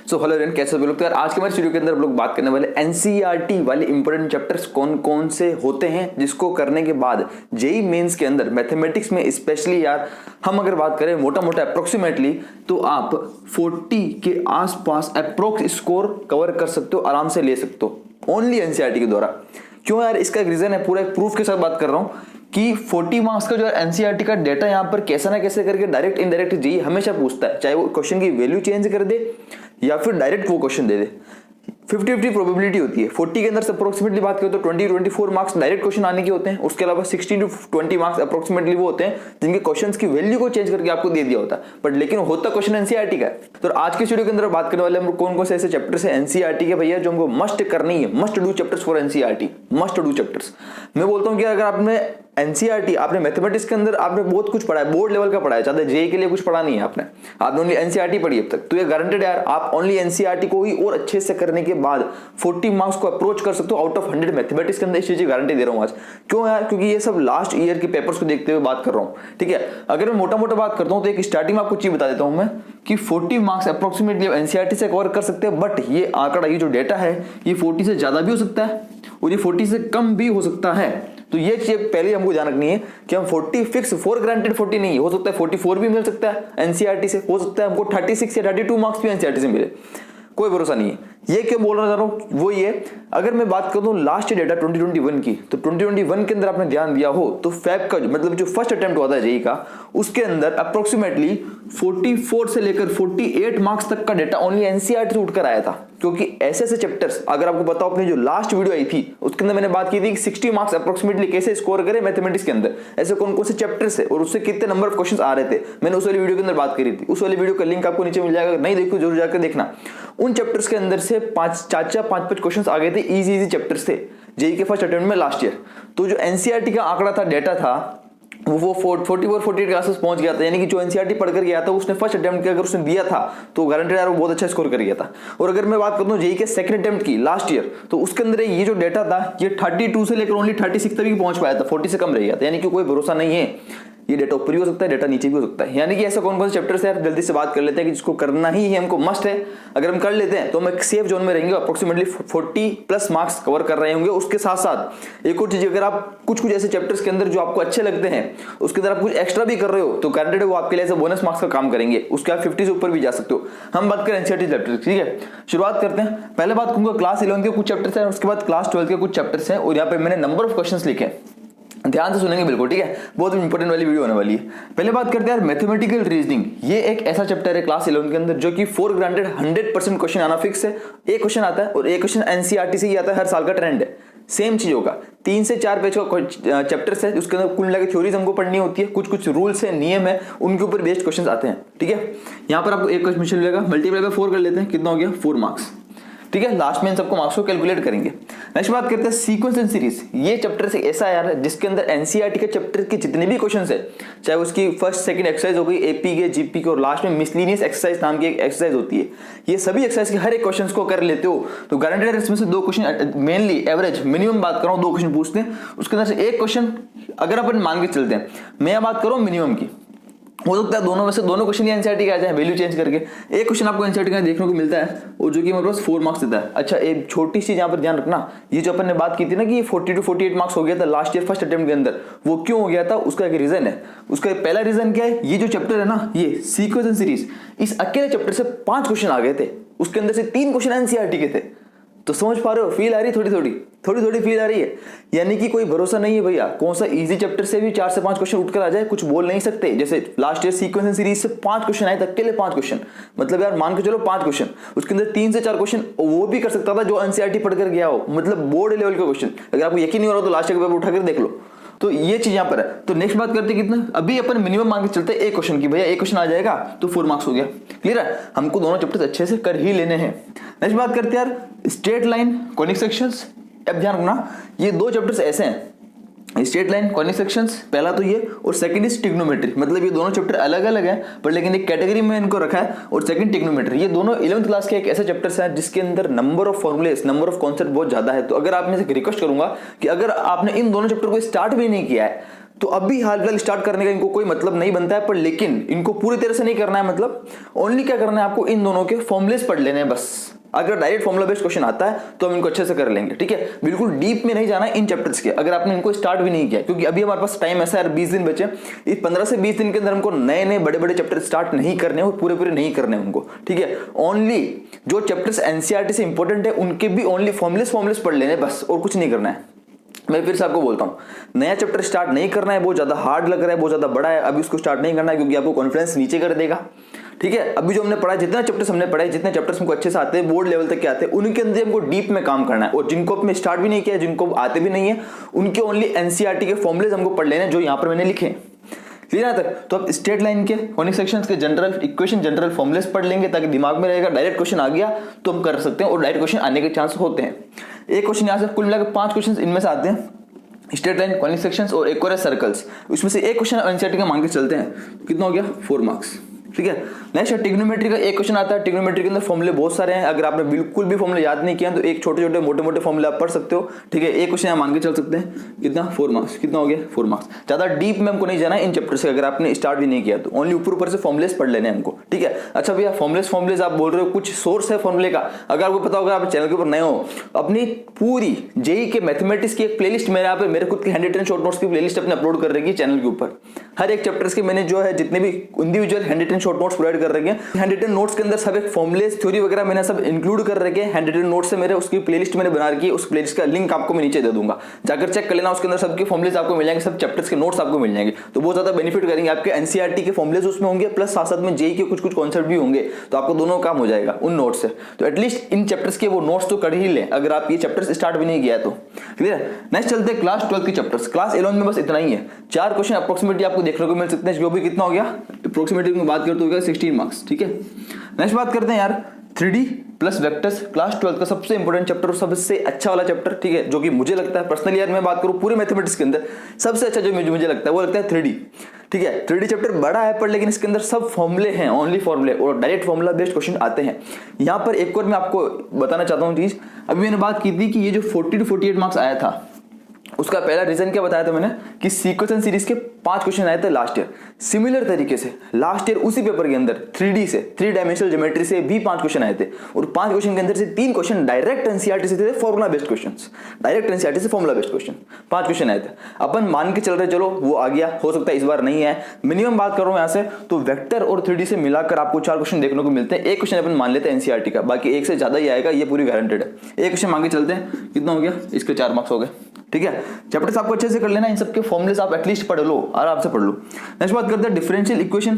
So hello everyone, कैसे हो लोग। तो यार आज के हमारे वीडियो के अंदर हम लोग बात करने वाले एनसीईआरटी वाले इंपॉर्टेंट चैप्टर्स कौन कौन से होते हैं जिसको करने के बाद जेई मेंस के अंदर मैथमेटिक्स में स्पेशली यार हम अगर बात करें मोटा मोटा अप्रोक्सीमेटली तो आप 40 के आसपास अप्रोक्स स्कोर कवर कर सकते हो, आराम से ले सकते हो ओनली एनसीईआरटी के द्वारा। क्यों यार, इसका एक रीजन है, पूरा एक प्रूफ के साथ बात कर रहा हूं कि 40 मार्क्स का जो एनसीईआरटी का डेटा यहाँ पर कैसे ना कैसे करके डायरेक्ट इनडायरेक्ट जेईई हमेशा पूछता है, चाहे वो क्वेश्चन की वैल्यू चेंज कर दे या फिर डायरेक्ट वो क्वेश्चन दे दे। 50-50 प्रोबेबिलिटी होती है। 40 के अंदर से अप्रोक्सीमेटली बात करें तो 20-24 मार्क्स डायरेक्ट क्वेश्चन आने के होते हैं। उसके अलावा 16-20 मार्क्स अप्रोक्सीमेटली वो होते हैं जिनके क्वेश्चंस की वैल्यू को चेंज करके आपको दे दिया होता है, बट लेकिन होता क्वेश्चन एनसीईआरटी का है। तो आज के वीडियो के अंदर बात करने वाले हम कौन कौन से ऐसे चैप्टर्स है एनसीईआरटी के भैया जो हमको मस्ट करनी है, must do chapters for NCERT, must do chapters. मैं बोलता हूँ कि अगर आपने एनसीईआरटी आपने मैथमेटिक्स के अंदर आपने बहुत कुछ पढ़ा है, बोर्ड लेवल का पढ़ा है, ज्यादा जेईई के लिए कुछ पढ़ा नहीं है आपने ओनली एनसीईआरटी पढ़ी अब तक, तो ये गारंटेड यार आप ओनली एनसीईआरटी को ही और अच्छे से करने के बाद 40 मार्क्स को अप्रोच कर सकते हो आउट ऑफ 100 मैथमेटिक्स के अंदर। इस चीज की गारंटी दे रहा हूं आज। क्यों यार, क्योंकि ये सब लास्ट ईयर के पेपर्स को देखते हुए बात कर रहा हूं, ठीक है। अगर मैं मोटा मोटा बात करता हूं तो एक स्टार्टिंग में आपको चीज बता देता हूं मैं कि 40 मार्क्स अप्रोक्सीमेटली एनसीईआरटी से कवर कर सकते हैं, बट ये आंकड़ा ये जो डेटा है ये 40 से ज्यादा भी हो सकता है और ये 40 से कम भी हो सकता है। तो ये चीज पहले हमको ध्यान रखनी है कि हम 40 फिक्स फॉर ग्रांटेड 40 नहीं हो सकता है, 44 भी मिल सकता है एनसीईआरटी से, हो सकता है हमको 36 या 32 मार्क्स भी एनसीईआरटी से मिले, कोई भरोसा नहीं है। ये क्यों बोलना चाह रहा हूं वो ये, अगर मैं बात करूं लास्ट डेटा 2021 की, तो 2021 के अंदर आपने ध्यान दिया हो तो फैब का मतलब जो फर्स्ट अटेम्प्ट हुआ था जेईई का उसके अंदर अप्रोक्सीमेटली 44 से लेकर 48 मार्क्स तक का डेटा ओनली एनसीईआरटी से उठकर आया था। क्योंकि ऐसे ऐसे चैप्टर्स, अगर आपको बताओ अपनी जो लास्ट वीडियो आई थी उसके अंदर मैंने बात की थी कि 60 मार्क्स अप्रोक्सीमेटली कैसे स्कोर करें मैथमेटिक्स के अंदर, ऐसे कौन कौन से चैप्टर्स है और उससे कितने नंबर ऑफ क्वेश्चंस आ रहे थे, मैंने उस वाली वीडियो के अंदर बात करी थी। उस वाली वीडियो का लिंक आपको नीचे मिल जाएगा, नहीं देखो जरूर जाकर देखना। उन चैप्टर्स के अंदर से 5-5 क्वेश्चंस आ गए थे, इजी चैप्टर्स थे जेईई के फर्स्ट अटेम्प्ट में लास्ट ईयर। तो जो एनसीईआरटी का आंकड़ा था, डेटा था, वो 44-48 के आसपास पहुंच गया था। यानी कि जो एनसीईआरटी पढ़कर गया था उसने फर्स्ट अटेम्प्ट के अगर उसने दिया था तो गारंटेड यार वो बहुत अच्छा स्कोर कर गया था। और अगर मैं बात करूं जेईई के सेकंड अटेम्प्ट की लास्ट ईयर, तो उसके अंदर ये जो डेटा था ये 32 से लेकर ओनली 36 तक ही पहुंच पाया था, 40 से कम रह गया था। यानी कि कोई भरोसा नहीं है, ये डेटा ऊपर भी हो सकता है, डेटा नीचे भी हो सकता है। यानी कि ऐसा कौन कौन से चैप्टर्स है यार जल्दी से बात कर लेते हैं कि जिसको करना ही है, हमको मस्ट है। अगर हम कर लेते हैं तो हम एक सेफ जोन में रहेंगे, अप्रोक्सीमेटली 40+ मार्क्स कवर कर रहे होंगे। उसके साथ साथ एक और चीज, अगर आप कुछ ऐसे चैप्टर्स के अंदर जो आपको अच्छे लगते हैं उसके अंदर आप कुछ एक्स्ट्रा भी कर रहे हो तो गारंटेड वो आपके लिए ऐसे बोनस मार्क्स का काम करेंगे, उसके आप 50 से ऊपर भी जा सकते हो। हम बात करें एनसीईआरटी चैप्टर, ठीक है। शुरुआत करते हैं, पहले बात करूंगा क्लास 11 के कुछ चैप्टर्स हैं, उसके बाद क्लास 12 के कुछ चैप्टर्स हैं और यहाँ पे मैंने नंबर ऑफ क्वेश्चन लिखे हैं, ध्यान से सुनेंगे बिल्कुल, ठीक है। बहुत इंपॉर्टेंट वाली वीडियो होने वाली है। पहले बात करते हैं यार मैथमेटिकल रीजनिंग। ये एक ऐसा चैप्टर है क्लास 11 के अंदर जो कि फॉर ग्रांटेड 100% क्वेश्चन आना फिक्स है। एक क्वेश्चन आता है और एक क्वेश्चन एनसीईआरटी से ही आता है, हर साल का ट्रेंड है। सेम चीज होगा, 3 से 4 पेज का चैप्टर्स है उसके अंदर कुल मिला के थ्योरीज हमको पढ़नी होती है, कुछ रूल्स है, नियम है, उनके ऊपर बेस्ड क्वेश्चन आते हैं, ठीक है। यहाँ पर आपको एक क्वेश्चन मिलेगा, मल्टीप्लाई बाय 4 कर लेते हैं, कितना हो गया 4 मार्क्स, ठीक है। लास्ट में इन सबको मार्क्स को कैलकुलेट करेंगे। नेक्स्ट बात करते हैं सीक्वेंस एंड सीरीज। ये चैप्टर से ऐसा यार है जिसके अंदर एनसीईआरटी के चैप्टर के जितने भी क्वेश्चंस है, चाहे उसकी फर्स्ट सेकंड एक्सरसाइज हो गई, एपी के, जीपी के, और लास्ट में मिसलिनियस एक्सरसाइज नाम की एक एक्सरसाइज होती है, ये सभी एक्सरसाइज के हर एक क्वेश्चन को कर लेते हो तो गारंटेड इसमें से 2 क्वेश्चन मेनली एवरेज मिनिमम बात कर रहा हूँ 2 क्वेश्चन पूछते हैं, उसके अंदर से एक क्वेश्चन अगर अपन मान के चलते हैं, मैं बात कर रहा हूँ मिनिमम की, हो सकता है दोनों में से दोनों क्वेश्चन एनसीईआरटी के आ जाए वैल्यू चेंज करके। एक क्वेश्चन आपको एनसीईआरटी का देखने को मिलता है और जो कि हमारे पास 4 मार्क्स देता है। अच्छा, एक छोटी सी यहाँ पर ध्यान रखना, ये जो अपन ने बात की थी ना कि ये 40-48 मार्क्स हो गया था लास्ट ईयर फर्स्ट अटेम्प्ट के अंदर, वो क्यों हो गया था उसका एक रीजन है। उसका पहला रीजन क्या है, ये जो चैप्टर है ना ये सीक्वेंस एंड सीरीज, इस अकेले चैप्टर से 5 क्वेश्चन आ गए थे, उसके अंदर से 3 क्वेश्चन एनसीईआरटी के थे। तो समझ पा रहे हो, फील आ रही थोड़ी फील आ रही है। यानी कि कोई भरोसा नहीं है भैया, कौन सा इजी चैप्टर से भी 4 से 5 क्वेश्चन उठकर आ जाए, कुछ बोल नहीं सकते। जैसे last year sequence and series से 5 क्वेश्चन आए थे, अकेले 5 क्वेश्चन, मतलब यार मान के चलो 5 क्वेश्चन, उसके अंदर 3 से 4 क्वेश्चन वो भी कर सकता था जो एनसीईआरटी पढ़कर गया हो, मतलब बोर्ड लेवल के क्वेश्चन। अगर आपको यकीन नहीं हो रहा तो लास्ट ईयर का पेपर उठाकर देख लो। तो ये चीज यहाँ पर है। तो नेक्स्ट बात करते हैं कितना, अभी अपन मिनिमम मान के चलते हैं एक क्वेश्चन की, भैया एक क्वेश्चन आ जाएगा तो 4 मार्क्स हो गया, क्लियर है। हमको दोनों चैप्टर्स अच्छे से कर ही लेने हैं। नेक्स्ट बात करते हैं यार स्ट्रेट लाइन कॉनिक सेक्शंस। अब ध्यान रखना, ये 2 चैप्टर्स ऐसे हैं, स्ट्रेट लाइन कॉनिक सेक्शंस पहला तो ये, और सेकंड इज ट्रिग्नोमेट्री। मतलब ये दोनों चैप्टर अलग अलग है पर लेकिन एक कैटेगरी में इनको रखा है। और सेकंड ट्रिग्नोमेट्री, ये दोनों 11th क्लास के एक ऐसे चैप्टर्स हैं जिसके अंदर number of formulas, number of concept बहुत ज्यादा है। तो अगर आप में से रिक्वेस्ट करूंगा कि अगर आपने इन दोनों चैप्टर को स्टार्ट भी नहीं किया है तो अभी हाल फिलहाल स्टार्ट करने का इनको कोई मतलब नहीं बनता है, पर लेकिन इनको पूरी तरह से नहीं करना है। मतलब ओनली क्या करना है आपको, इन दोनों के फॉर्मुलेस पढ़ लेने हैं बस। अगर डायरेक्ट फॉर्मुला बेस्ड क्वेश्चन आता है तो हम इनको अच्छे से कर लेंगे, ठीक है। बिल्कुल डीप में नहीं जाना है इन चैप्टर्स के, अगर आपने इनको स्टार्ट भी नहीं किया, क्योंकि अभी हमारे पास टाइम ऐसा है 20 दिन बचे। इस 15 से 20 दिन के अंदर हमको नए नए बड़े बड़े चैप्टर स्टार्ट नहीं करने और पूरे पूरे नहीं करने उनको, ठीक है। ओनली जो चैप्टर्स एनसीईआरटी से इंपॉर्टेंट है उनके भी ओनली फॉर्मुलेस पढ़ लेने बस, और कुछ नहीं करना है। मैं फिर से आपको बोलता हूँ, नया चैप्टर स्टार्ट नहीं करना है, बहुत ज्यादा हार्ड लग रहा है, बहुत ज्यादा बड़ा है, अभी उसको स्टार्ट नहीं करना है, क्योंकि आपको कॉन्फिडेंस नीचे कर देगा, ठीक है। अभी जो हमने पढ़ा, जितना चैप्टर्स हमने पढ़े, जितने चैप्टर्स हमको अच्छे से आते हैं, बोर्ड लेवल तक के आते हैं, उनके अंदर हमको डीप में काम करना है। और जिनको अपने स्टार्ट भी नहीं किया, जिनको आते भी नहीं है, उनके ओनली एनसीईआरटी के फॉर्मुलेस हमको पढ़ लेने, जो यहाँ पर मैंने लिखे। क्लियर है तक? तो अब स्ट्रेट लाइन के, कॉनिक सेक्शंस के जनरल इक्वेशन, जनरल फॉर्मुलेस पढ़ लेंगे, ताकि दिमाग में रहेगा। डायरेक्ट क्वेश्चन आ गया तो हम कर सकते हैं, और डायरेक्ट क्वेश्चन आने के चांस होते हैं। एक क्वेश्चन यहाँ से कुल मिलाकर 5 क्वेश्चन इनमें से आते हैं, स्ट्रेट लाइन, कॉनिक सेक्शंस और एक और है सर्कल्स। उसमें से एक क्वेश्चन एनसीईआरटी का मांग के चलते हैं, कितना हो गया 4 मार्क्स, ठीक है। नेक्स्ट ट्रिग्नोमेट्री का एक क्वेश्चन आता है। ट्रिग्नोमेट्री के अंदर फॉर्मुले बहुत सारे हैं, अगर आपने बिल्कुल भी फॉर्मुले याद नहीं किया तो एक छोटे छोटे मोटे मोटे फॉर्मुले आप पढ़ सकते हो, ठीक है। एक क्वेश्चन यहाँ मान के चल सकते हैं, कितना 4 मार्क्स, कितना हो गया 4 मार्क्स। ज्यादा डीप में हमको नहीं जाना है इन चैप्टर से, अगर आपने स्टार्ट भी नहीं किया तो ओनली ऊपर से फॉर्मुलेस पढ़ लेने हमको, ठीक है। अच्छा भैया फॉर्मुलेस आप बोल रहे हो, कुछ सोर्स है फॉर्मुले का? अगर आपको पता होगा, आप चैनल के ऊपर नए हो, अपनी पूरी जेई के मैथमेटिक्स की एक प्लेलिस्ट मेरे यहाँ पे, मेरे खुद की हैंडरिटन शॉर्ट नोट्स की प्लेलिस्ट अपने अपलोड कर रही है चैनल के ऊपर। हर एक चैप्टर्स के मैंने जो है जितने भी individual handwritten short notes provide कर रहे हैं। हैंडरिटन नोट्स के अंदर सब एक फॉर्मुलेस, थ्योरी वगैरह मैंने सब इंक्लूड कर रखे हैं। हैंडरिटन नोट्स से मेरे उसकी प्लेलिस्ट मैंने बना रखी है, उस प्लेलिस्ट का लिंक आपको मैं नीचे दे दूंगा, जाकर चेक कर लेना। उसके अंदर सबके फॉर्मुलेस आपको मिल जाएंगे, सब चैप्टर्स के नोट्स आपको मिल जाएंगे, तो बहुत ज्यादा बेनिफिट करेंगे आपके। एनसीईआरटी के फॉर्मुलेस उसमें होंगे, प्लस साथ साथ में जेई के कुछ कॉन्सेप्ट भी होंगे, तो आपको दोनों काम हो जाएगा उन नोट्स से। तो एटलीस्ट इन चैप्टर्स के वो नोट्स तो कर ही ले, अगर आप ये चैप्टर्स स्टार्ट भी नहीं किया तो। क्लियर है? नेक्स्ट चलते हैं क्लास 12 के चैप्टर्स। क्लास 11 में बस इतना ही है, 4 क्वेश्चन अप्रोक्सीमेटली आपको देखने को मिल सकते हैं, जो भी कितना हो गया अप्रोक्सीमेटली में बात करते हो 16 मार्क्स, ठीक है। नेक्स्ट बात करते हैं यार 3D प्लस वेक्टर्स, क्लास 12 का सबसे इंपॉर्टेंट चैप्टर और सबसे अच्छा वाला चैप्टर, ठीक है, जो कि मुझे लगता है पर्सनली, यार मैं बात करूं पूरे मैथमेटिक्स के अंदर सबसे अच्छा जो मुझे लगता है वो लगता है 3D, ठीक है। 3D चैप्टर बड़ा है पर लेकिन इसके अंदर सब फॉर्मुले हैं, ओनली फॉर्मुले, और डायरेक्ट फॉर्मुला बेस्ड क्वेश्चन आते हैं। यहाँ पर एक और मैं आपको बताना चाहता हूँ चीज, अभी मैंने बात की थी कि ये जो 40 to 48 मार्क्स आया था, उसका पहला रीजन क्या बताया था मैंने, कि सीक्वेंस एंड सीरीज के 5 क्वेश्चन आए थे लास्ट ईयर। सिमिलर तरीके से लास्ट ईयर उसी पेपर के अंदर 3D से, 3 डायमेंशनल ज्योमेट्री से भी 5 क्वेश्चन आए थे, और 5 क्वेश्चन के अंदर से 3 क्वेश्चन डायरेक्ट एनसीईआरटी से थे, formula based questions, direct NCERT से फॉर्मुला बेस्ड क्वेश्चन 5 क्वेश्चन आए थे। अपन मान के चल रहे चलो वो आ गया, हो सकता है इस बार नहीं है, मिनिमम बात कर रहा हूं यहां से, तो वेक्टर और 3D से मिलाकर आपको 4 क्वेश्चन देखने को मिलते हैं। एक क्वेश्चन अपन मान लेते हैं एनसीईआरटी का, बाकी एक से ज्यादा ही आएगा, ये पूरी गारंटेड है। एक क्वेश्चन मांगे चलते हैं, कितना हो गया, इसके 4 मार्क्स हो गए, ठीक है। चैप्टर्स आपको अच्छे से कर लेना, इन सबके फॉर्मुलेस आप एटलीस्ट पढ़ लो, आराम से पढ़ लो। नेक्स्ट बात करते हैं डिफरेंशियल इक्वेशन।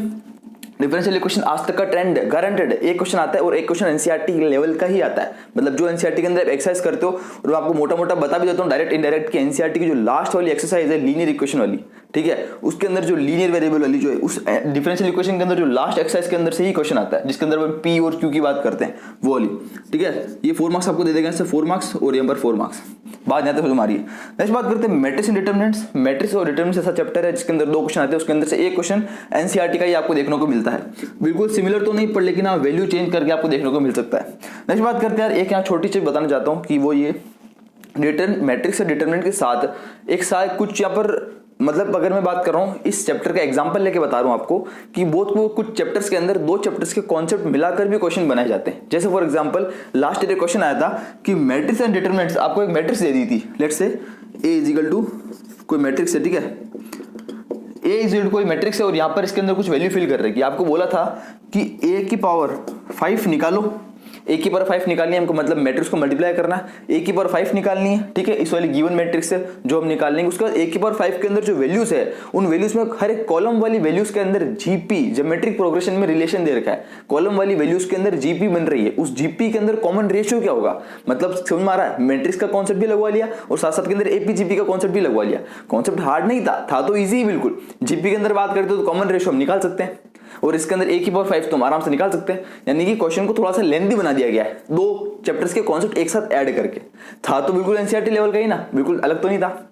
डिफरेंशियल इक्वेशन आज तक का ट्रेंड है, गारंटेड है, एक क्वेश्चन आता है और एक क्वेश्चन एनसीईआरटी लेवल का ही आता है। मतलब जो एनसीईआरटी के अंदर एक्सरसाइज करते हो, और मैं आपको मोटा मोटा बता भी देता हूँ डायरेक्ट इनडायरेक्ट की, एनसीईआरटी की जो लास्ट वाली एक्सरसाइज है लीनियर इक्वेशन वाली, ठीक है, उसके अंदर जो लीनियर वेरिएबल वाली जो है, उस डिफरेंशियल इक्वेशन के अंदर जो लास्ट एक्सरसाइज के अंदर से ही क्वेश्चन आता है, जिसके अंदर हम पी और क्यू की बात करते हैं, वो वाली, ठीक है। ये 4 मार्क्स आपको दे देगा, इससे 4 मार्क्स और यहाँ पर 4 मार्क्स बात यहाँ तक हमारी। नेक्स्ट बात करते हैं मैट्रिक्स एंड डिटरमिनेंट्स। मैट्रिक्स और डिटरमिनेंट्स ऐसा चैप्टर है जिसके अंदर 2 क्वेश्चन आते हैं, उसके अंदर से एक क्वेश्चन एनसीईआरटी का ही आपको देखने को मिलता है। बिल्कुल सिमिलर तो नहीं, पर लेकिन आप वैल्यू चेंज करके आपको देखने को मिल सकता है। नेक्स्ट बात करते हैं यार, एक यहाँ छोटी चीज बताना चाहता हूँ कि वो ये मैट्रिक्स और डिटरमिनेंट के साथ एक साथ कुछ यहाँ पर, मतलब अगर मैं बात कर रहा हूँ इस चैप्टर का एग्जांपल लेके बता रहा हूँ आपको, कि बहुत को कुछ चैप्टर्स के अंदर 2 चैप्टर्स के कॉन्सेप्ट मिलाकर भी क्वेश्चन बनाए जाते हैं। जैसे for example last year question आया था कि मैट्रिक्स एंड डिटरमिनेंट्स, आपको एक मैट्रिक्स दे दी थी, let's say A is equal to कोई मैट्रिक्स है, ठीक है, ए इज इक्वल टू कोई मैट्रिक्स है, और यहाँ पर इसके अंदर कुछ वैल्यू फिल कर रही है। आपको बोला था कि ए की पावर 5 निकालो, ए की पावर 5 निकालनी है हमको, मतलब मैट्रिक्स को मल्टीप्लाई करना है, ए की पावर 5 निकालनी है, ठीक है, इस वाली गिवन मैट्रिक्स से जो हम निकाल लेंगे। उसके बाद ए की पावर 5 के अंदर जो वैल्यूज है, उन वैल्यूज में हर एक कॉलम वाली वैल्यूज के अंदर जीपी, ज्योमेट्रिक प्रोग्रेशन में रिलेशन दे रखा है। कॉलम वाली वैल्यूज के अंदर जीपी बन रही है, उस जीपी के अंदर कॉमन रेशियो क्या होगा, मतलब समझ में आ रहा है, मैट्रिक्स का कॉन्सेप्ट भी लगवा लिया और साथ साथ के अंदर एपीजीपी का कॉन्सेप्ट भी लगवा लिया। कॉन्सेप्ट हार्ड नहीं था तो ईजी बिल्कुल। जीपी के अंदर बात करते हो तो कॉमन रेशियो हम निकाल सकते हैं, और इसके अंदर ए की पावर 5 तो हम आराम से निकाल सकते हैं। यानी कि क्वेश्चन को थोड़ा सा लेंथी बना दिया गया है, 2 चैप्टर्स के कॉन्सेप्ट एक साथ ऐड करके। था तो बिल्कुल एनसीईआरटी लेवल का ही ना, बिल्कुल अलग तो नहीं था।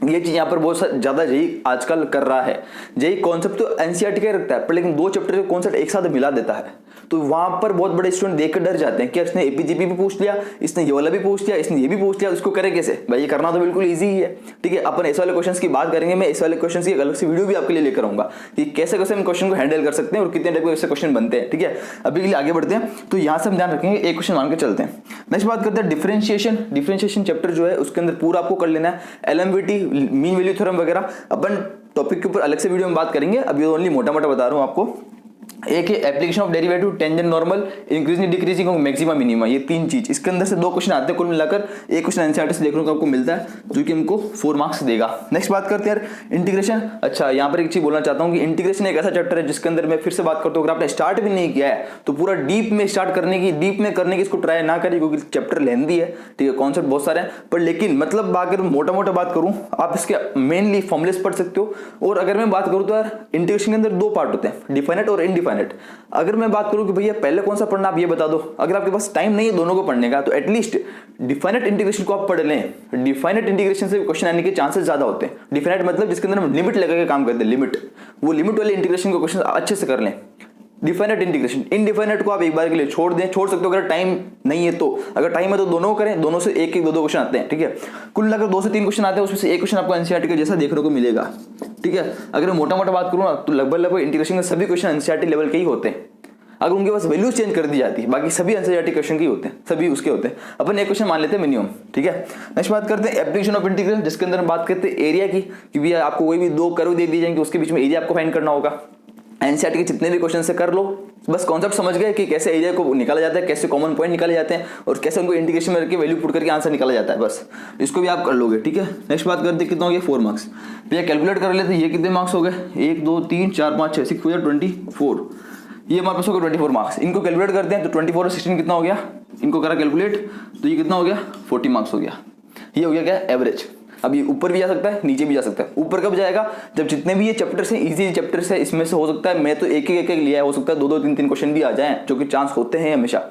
ये चीज यहाँ पर बहुत ज्यादा जेई आजकल कर रहा है। जेई कॉन्सेप्ट तो एनसीईआरटी का ही रखता है, पर लेकिन 2 चैप्टर के कॉन्सेप्ट एक साथ मिला देता है। तो वहां पर बहुत बड़े स्टूडेंट देखकर डर जाते हैं कि इसने एपीजीपी भी पूछ लिया, इसने ये वाला भी पूछ लिया, इसने ये भी पूछ लिया, इसको करे कैसे? भाई ये करना तो बिल्कुल ईजी ही है, ठीक है। अपन इस वाले क्वेश्चन की बात करेंगे, मैं इस वाले क्वेश्चन की अलग से वीडियो भी आपके लिए लेकर आऊंगा कि कैसे कैसे हम क्वेश्चन को हैंडल कर सकते हैं और कितने टाइप के ऐसे क्वेश्चन बनते हैं, ठीक है। अभी के लिए आगे बढ़ते हैं, तो यहाँ से हम ध्यान रखेंगे, एक क्वेश्चन मान के चलते हैं। नेक्स्ट बात करते हैं डिफरेंशिएशन। डिफरेंशिएशन चैप्टर जो है उसके अंदर पूरा आपको कर लेना है, एलएमवीटी, मीन वैल्यू थ्योरम वगैरह अपन टॉपिक के ऊपर अलग से वीडियो में बात करेंगे, अभी ओनली मोटा मोटा बता रहा हूं आपको। एक है application of derivative, tangent normal, increasing decreasing और मैक्सिमा मिनिमा, ये तीन चीज, इसके अंदर से दो क्वेश्चन आते हैं कुल मिलाकर, एक क्वेश्चन एनसीईआरटी से देखने को आपको मिलता है जो कि हमको 4 मार्क्स देगा। नेक्स्ट बात करते हैं यार इंटीग्रेशन। अच्छा यहाँ पर एक चीज बोलना चाहता हूँ कि इंटीग्रेशन एक ऐसा चैप्टर है जिसके अंदर मैं फिर से बात करता हूँ, अगर आपने स्टार्ट भी नहीं किया है तो पूरा डीप में करने की इसको ट्राई ना करिए, क्योंकि चैप्टर लेंथी है, ठीक है, कॉन्सेप्ट बहुत सारे हैं, पर लेकिन मतलब अगर मोटा मोटा बात करूं, आप इसके मेनली फॉर्मुलेस पढ़ सकते हो। और अगर मैं बात करूं तो यार इंटीग्रेशन के अंदर दो पार्ट होते हैं, डिफाइनेट और इनडिफाइनेट। अगर मैं बात करूं कि भैया पहले कौन सा पढ़ना, आप ये बता दो, अगर आपके पास टाइम नहीं है दोनों को पढ़ने का तो एटलीस्ट डिफाइनेट इंटीग्रेशन को आप पढ़ लें। डिफाइनेट इंटीग्रेशन से क्वेश्चन आने के चांसेस ज्यादा होते हैं। डिफाइनेट मतलब जिसके अंदर हम लिमिट लगा के काम करते हैं, लिमिट, वो लिमिट वाले इंटीग्रेशन के क्वेश्चन अच्छे से कर लें। डिफाइनेट इंटीग्रेशन, इनडिफाइनेट को आप एक बार के लिए छोड़ सकते हो अगर टाइम नहीं है तो। अगर टाइम है तो दोनों करें, दोनों से एक दो क्वेश्चन आते हैं, ठीक है। कुल मिलाकर 2 से 3 क्वेश्चन आते हैं, उसमें से एक क्वेश्चन आपको एनसीईआरटी का जैसा देखने को मिलेगा, ठीक है। अगर मैं मोटा मोटा बात करूँ ना तो लगभग इंटीग्रेशन के सभी क्वेश्चन एनसीईआरटी लेवल के ही होते हैं, अगर उनके पास वैल्यू चेंज कर दी जाती है, बाकी सभी एनसीईआरटी क्वेश्चन के होते हैं, सभी उसके होते हैं। अपन एक क्वेश्चन मान लेते हैं मिनिमम, ठीक है। नेक्स्ट बात करते हैं एप्लीकेशन ऑफ इंटीग्रल, जिसके अंदर हम बात करते हैं एरिया की, कि भैया आपको कोई भी 2 कर्व दे दी जाएंगे, उसके बीच में एरिया आपको फाइंड करना होगा। एनसीईआरटी के जितने भी क्वेश्चन से कर लो, बस कॉन्सेप्ट समझ गए कि कैसे एरिया को निकाला जाता है, कैसे कॉमन पॉइंट निकाले जाते हैं और कैसे उनको इंटीग्रेशन में करके वैल्यू पुट करके आंसर निकाला जाता है, बस इसको भी आप कर लोगे, ठीक है। नेक्स्ट बात करते हैं कितना हो गया 4 मार्क्स। भैया कैलकुलेट कर लेते हैं, ये कितने मार्क्स हो गए, 1 2 3 4 5 6 6 24, ये हमारे पास हो गया 24 मार्क्स। इनको कैलकुलेट करते हैं तो 24 और 16 कितना हो गया, इनको करा कैलकुलेट तो ये कितना हो गया 40 मार्क्स हो गया। ये हो गया क्या एवरेज। अब ये ऊपर भी जा सकता है, नीचे भी जा सकता है। ऊपर कब जाएगा, जब जितने भी ये चैप्टर्स हैं, इजी चैप्टर्स है, इसमें से हो सकता है मैं तो एक लिया है, हो सकता है 2 3 क्वेश्चन भी आ जाएं, जो कि चांस होते हैं हमेशा,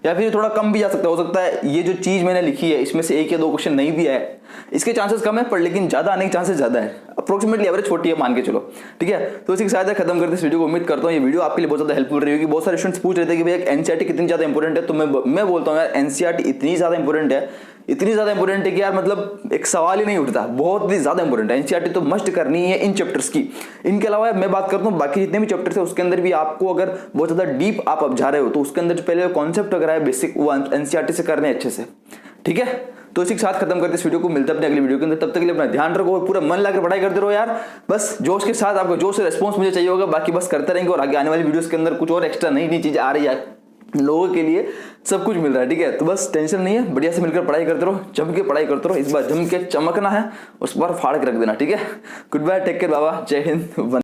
या फिर थोड़ा कम भी जा सकता है। हो सकता है ये जो चीज मैंने लिखी है इसमें से 1 या 2 क्वेश्चन नहीं भी आए, इसके चांसेस कम है, पर लेकिन ज्यादा आने के चांसेस ज्यादा है। अप्रोक्सीमेटली एवरेज 40 है मान के चलो, ठीक है। तो इसी के साथ खत्म करते इस वीडियो को। उम्मीद करता हूँ ये वीडियो आपके लिए बहुत ज्यादा हेल्पफुल रही होगी। बहुत सारे स्टूडेंट्स पूछ रहे थे कि भैया एनसीईआरटी कितनी ज्यादा इंपॉर्टेंट है, तो मैं बोलता हूँ यार एनसीईआरटी इतनी ज्यादा इंपॉर्टेंट है कि यार मतलब एक सवाल ही नहीं उठता, बहुत ही ज्यादा इंपॉर्टेंट है। एनसीईआरटी तो मस्ट करनी है इन चैप्टर्स की। इनके अलावा मैं बात करता हूँ बाकी जितने भी चैप्टर्स है उसके अंदर भी आपको अगर बहुत ज्यादा डीप आप अब जा रहे हो तो उसके अंदर जो पहले कॉन्सेप्ट वगैरह है बेसिक, वो एनसीईआरटी से करने अच्छे से, ठीक है। तो इसी के साथ खत्म करते इस वीडियो को, मिलते हैं अपने अगली वीडियो के अंदर। तब तक के लिए अपना ध्यान रखो और पूरा मन लगाकर पढ़ाई करते रहो यार, बस जोश के साथ। आपको जोश से रिस्पॉन्स मुझे चाहिए होगा, बाकी बस करते रहेंगे। और आगे आने वाली वीडियोस के अंदर कुछ और एक्स्ट्रा नई चीजें आ रही है, लोगों के लिए सब कुछ मिल रहा है, ठीक है। तो बस टेंशन नहीं है, बढ़िया से मिलकर पढ़ाई करते रहो, जम के पढ़ाई करते रहो। इस बार जम के चमकना है, उस बार फाड़ के रख देना, ठीक है। गुड बाय, टेक केयर, बाबा, जय हिंद।